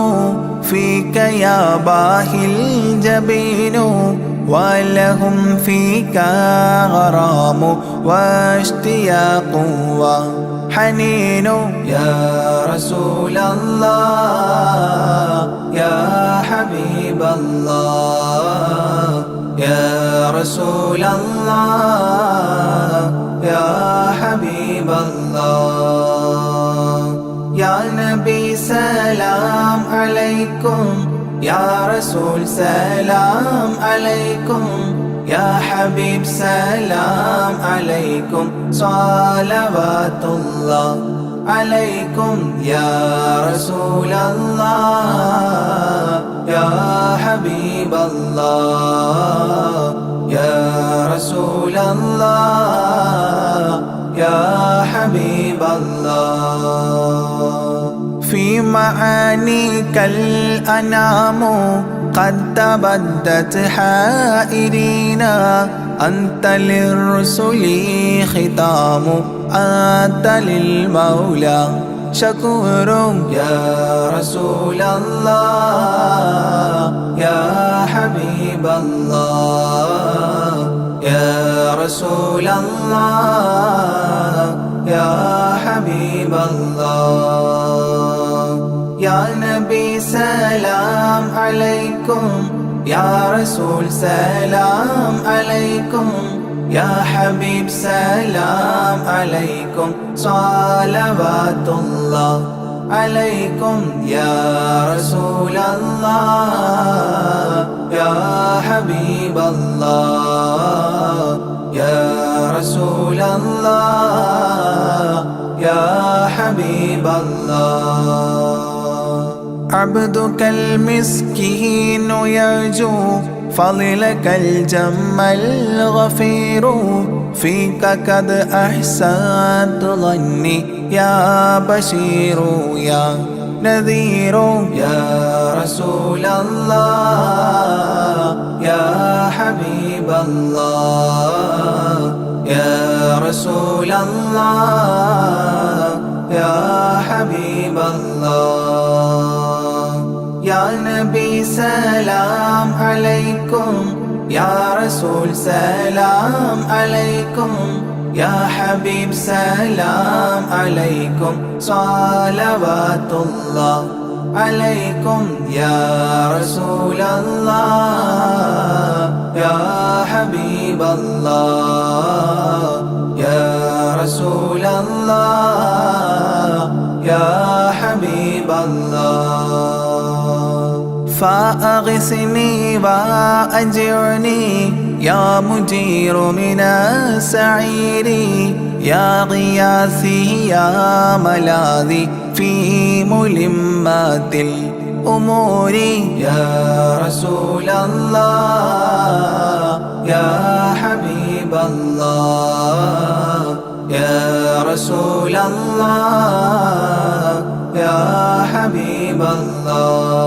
فيك يا باهي الجبين ولهم فيك غرام واشتياق وحنين يا رسول الله يا حبيب الله يا رسول الله يا حبيب الله يا نبي سلام عليكم يا رسول سلام عليكم يا حبيب سلام عليكم صلوات الله عليكم يا رسول الله يا حبيب الله يا رسول الله يا حبيب الله في معانيك الأنام قد تبدت حائرين أنت للرسل ختام أنت للمولى شكور يا رسول الله يا حبيب الله يا رسول الله يا حبيب الله يا نبي سلام عليكم يا رسول سلام عليكم يا حبيب سلام عليكم صلوات الله عليكم يا رسول الله يا حبيب الله يا رسول الله يا حبيب الله عبدك المسكين يرجو فضلك الجم الغفير فيك قد أحسنت ظني يا بشير يا نذير يا رسول الله يا حبيب الله يا رسول الله يا حبيب الله يا نبي سلام عليكم يا رسول سلام عليكم يا حبيب سلام عليكم صلوات الله عليكم يا رسول الله يا حبيب الله يا رسول الله يا حبيب الله فأغثني وأجرني يا مجير من السعير يا غياثي يا ملاذي في ملمات الأمور يا رسول الله يا حبيب الله يا رسول الله يا حبيب الله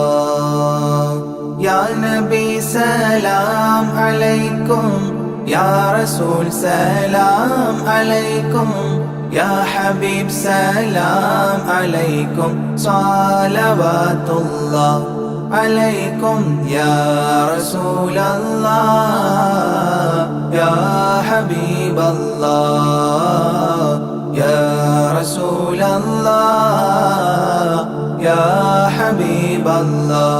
يا نبي سلام عليكم يا رسول سلام عليكم يا حبيب سلام عليكم صلوات الله عليكم يا رسول الله يا حبيب الله يا رسول الله يا حبيب الله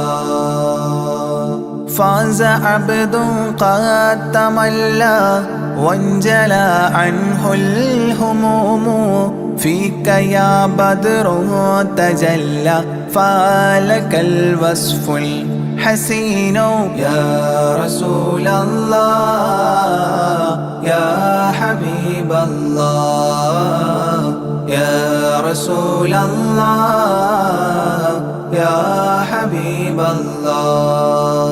فاز عبد قد تملى وانجلى عنه الهموم فيك يا بدر تجلى فلك الوصف الحسين يا رسول الله يا حبيب الله يا رسول الله يا حبيب الله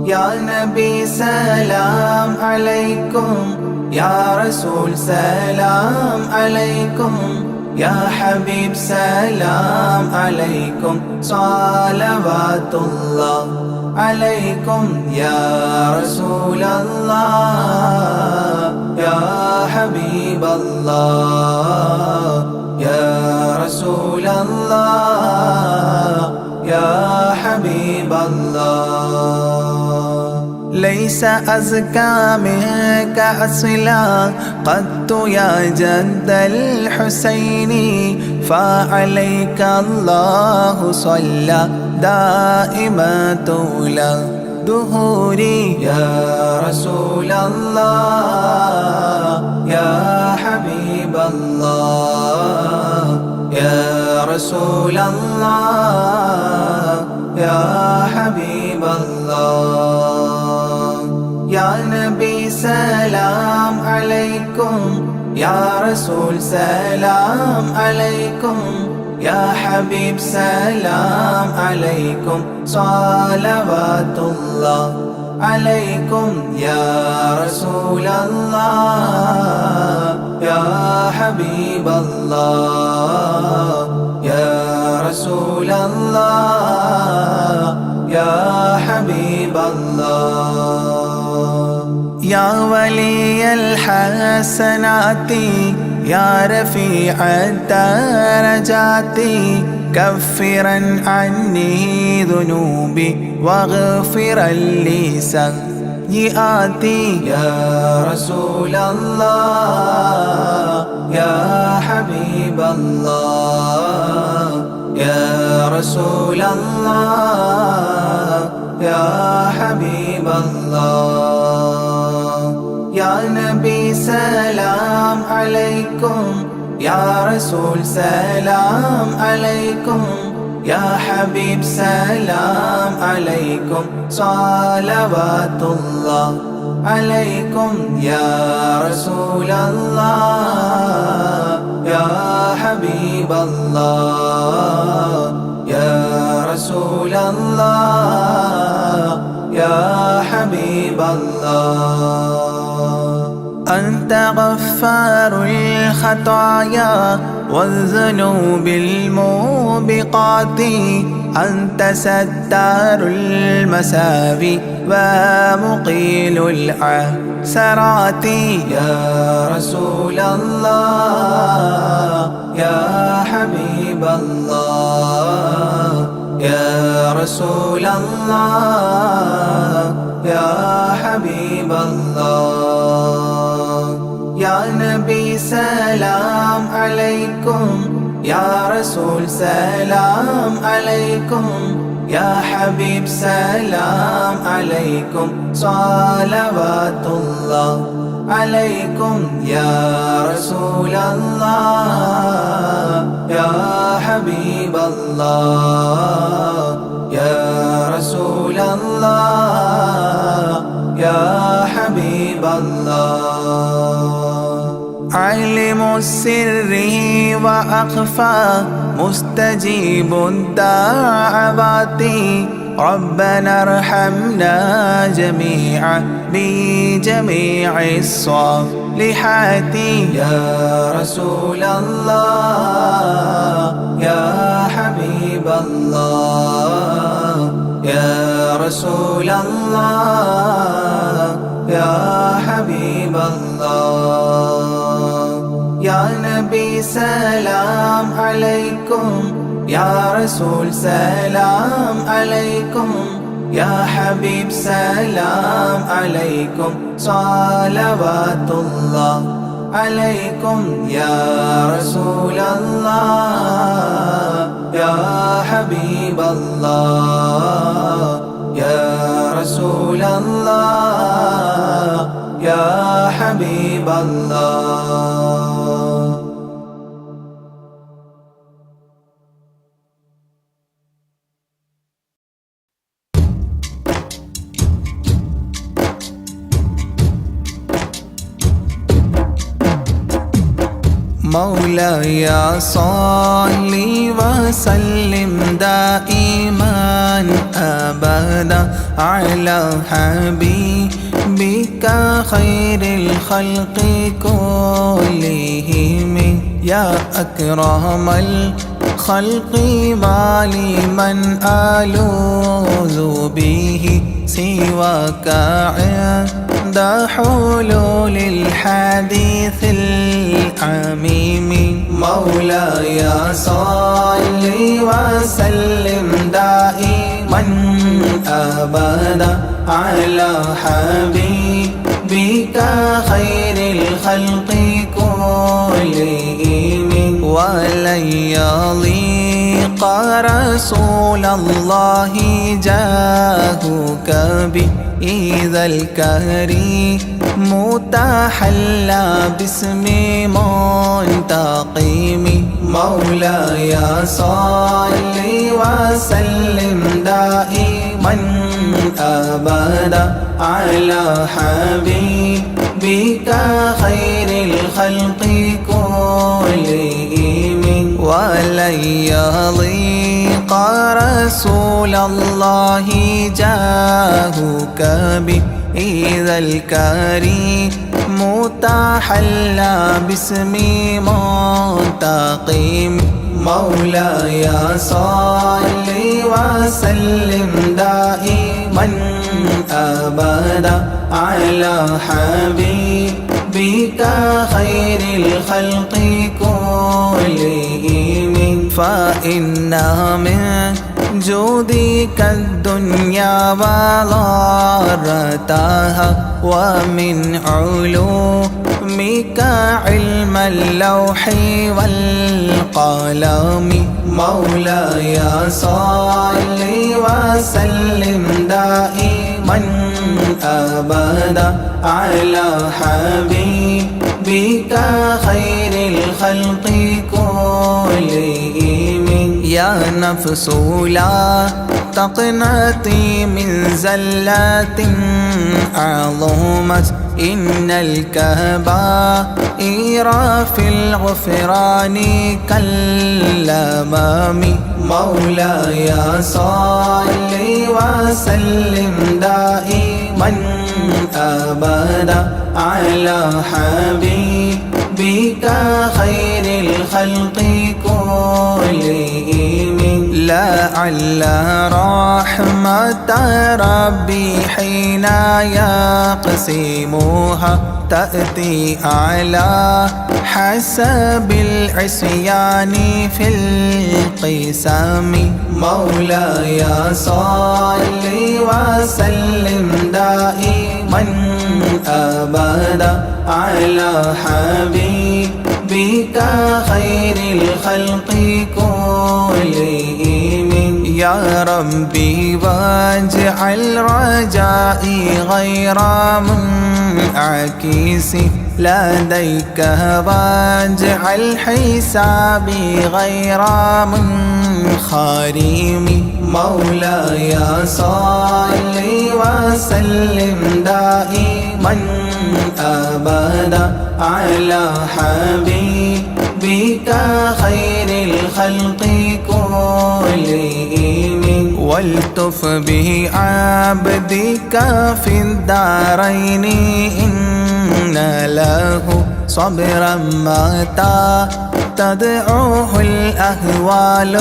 يا يا نبي سلام عليكم يا رسول سلام عليكم يا حبيب سلام عليكم صلوات الله عليكم يا رسول الله يا حبيب الله يا رسول الله يا حبيب الله ليس أزكى منك أصلا قط يا جد الحسين فعليك الله صلى دائما طول دهوري يا رسول الله يا حبيب الله يا رسول الله يا حبيب الله يا نبي سلام عليكم يا رسول سلام عليكم يا حبيب سلام عليكم صلوات الله عليكم يا رسول الله يا حبيب الله يا رسول الله يا حبيب الله يا ولي الحسنات يا رفيع الدرجات كفرا عني ذنوبي واغفرا لي سيئاتي يا رسول الله يا حبيب الله يا رسول الله يا حبيب الله يا نبي سلام عليكم يا رسول سلام عليكم يا حبيب سلام عليكم صلوات الله عليكم يا رسول الله يا حبيب الله يا رسول الله يا حبيب الله أنت غفار الخطايا والذنوب الموبقات أنت ستار المساوي ومقيل العثرات يا رسول الله يا حبيب الله يا رسول الله يا حبيب الله يا نبي سلام عليكم يا رسول سلام عليكم يا حبيب سلام عليكم صلوات الله عليكم يا رسول الله يا حبيب الله يا رسول الله يا حبيب الله عالم السر وأخفى مستجيب الدعوات ربنا ارحمنا جميعا بجميع الصالحات يا رسول الله يا حبيب الله يا رسول الله يا حبيب الله يا نبي سلام عليكم يا رسول سلام عليكم يا حبيب سلام عليكم صلوات الله عليكم يا رسول الله يا حبيب الله يا رسول الله يا حبيب الله مولاي صل وسلم دائما أبدا على حبيبك خير الخلق كلهم يا أكرم الخلق ما لي من ألوذ به سواك عند حلول الحديث العميم مولاي صل وسلم دائما أبدا على حبيبك خير الخلق كلهم ولن يضيق رسول الله جاهك بإذا الكريم تحلى باسم منتقم مولاي صل وسلم دائما أبدا على حبيبك خير الخلق كلهم ولن يضيق رسول الله جاهك بإذا الكريم تحلى باسم منتقم مولاي صل وسلم دائما أبدا على حبيبك خير الخلق كلهم فإن من جودك الدنيا وضارتها ومن علومك علم اللوح والقلم مولاي صل وسلم دائما أبدا على حبيبك خير الخلق كلهم يا نفس لا تقنطي من زلات عظمت إن الكبائر في الغفران كالأمام مولاي صل وسلم دائما أبدا على حبيبك خير الخلق كلهم لعل رحمة ربي حين يقسمها تأتي على حسب العصيان في القسم مولاي صل وسلم دائما أبدا على حبيبك خير الخلق كلهم يا ربي واجعل رجائي غير منعكس لديك واجعل حسابي غير منخرم مولاي صل وسلم دائما أبدا على حبيبك خير الخلق كلهم والتف بعبدك في الدارين إن له صبرا متى تدعوه الأهوال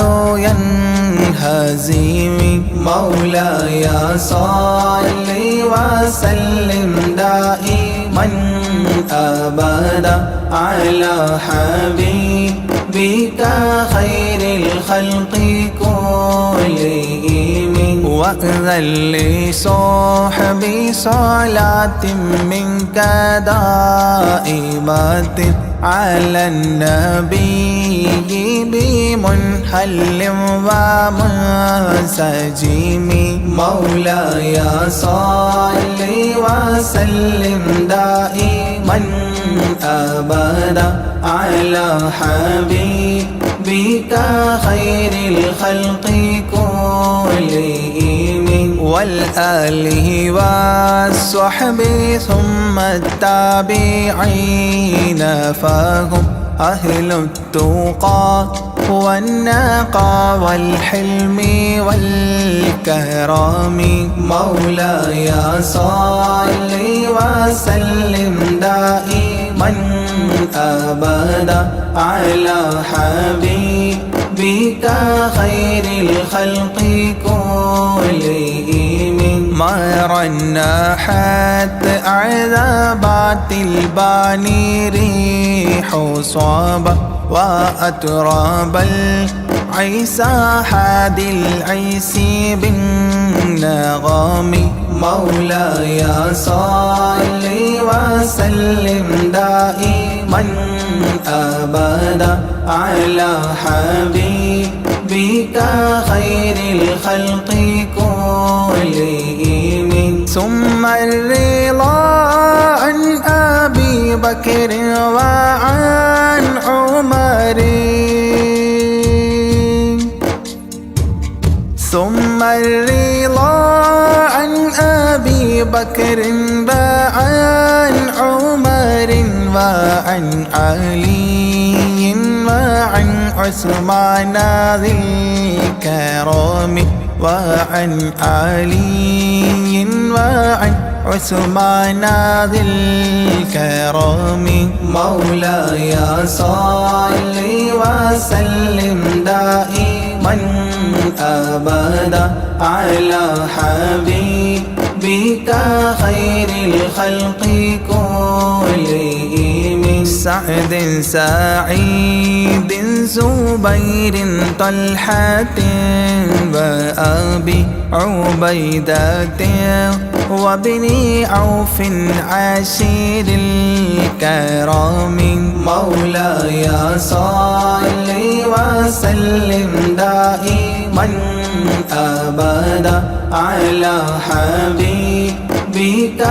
ينهزم مولاي صل وسلم دائما أبدا على حبيبك خير الخلق كلهم وأذن لصحبي صلاة منك دائمة على النبي بمنحل ومنسجم مولاي صل وسلم دائما أبدا على حبيبك خير الخلق كلهم والآله والصحب ثم التابعين فهم أهل التقى والنقى والحلم والكرم مولاي صل وسلم دائما أبدا على حبيبك خير الخلق كلهم ما رنحت عذابات الباني ريح صابة وأتراب العيسى حادي العيس بالنغم مولاي صل وسلم دائما أبدا على حبيبك خير الخلق كلهم ثم الرضا عن أبي بكر وعن عمر ثم الرضا عن أبي بكر وعن عمر وعن علي وعن عثمان ذي الكرم وعن علي وعن عثمان ذي الكرم مولاي صل وسلم دائما أبدا على حبيبك خير الخلق كلهم سعد سعيد زبير طلحة وأبي عبيدة وابن عوف عشير الكرام مولاي صل وسلم دائما أبدا على حبيبك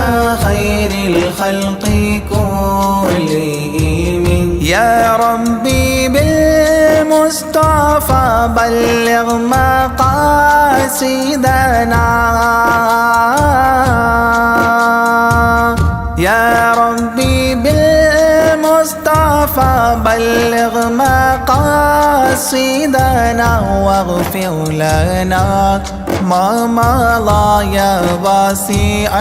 خير الخلق كلهم يا ربي بالمصطفى بلغ مقاصدنا يا ربي بالمصطفى بلغ مقاصدنا واغفر لنا ما مضى يا واسع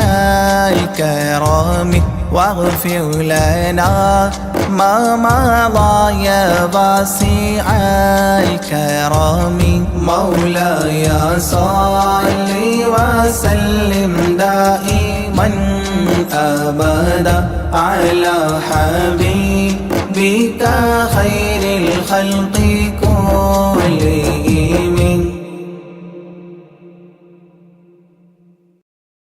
الكرم واغفر لنا ما مضى يا واسع الكرم مولاي صل وسلم دائما أبدا على حبيبك خير الخلق كلهم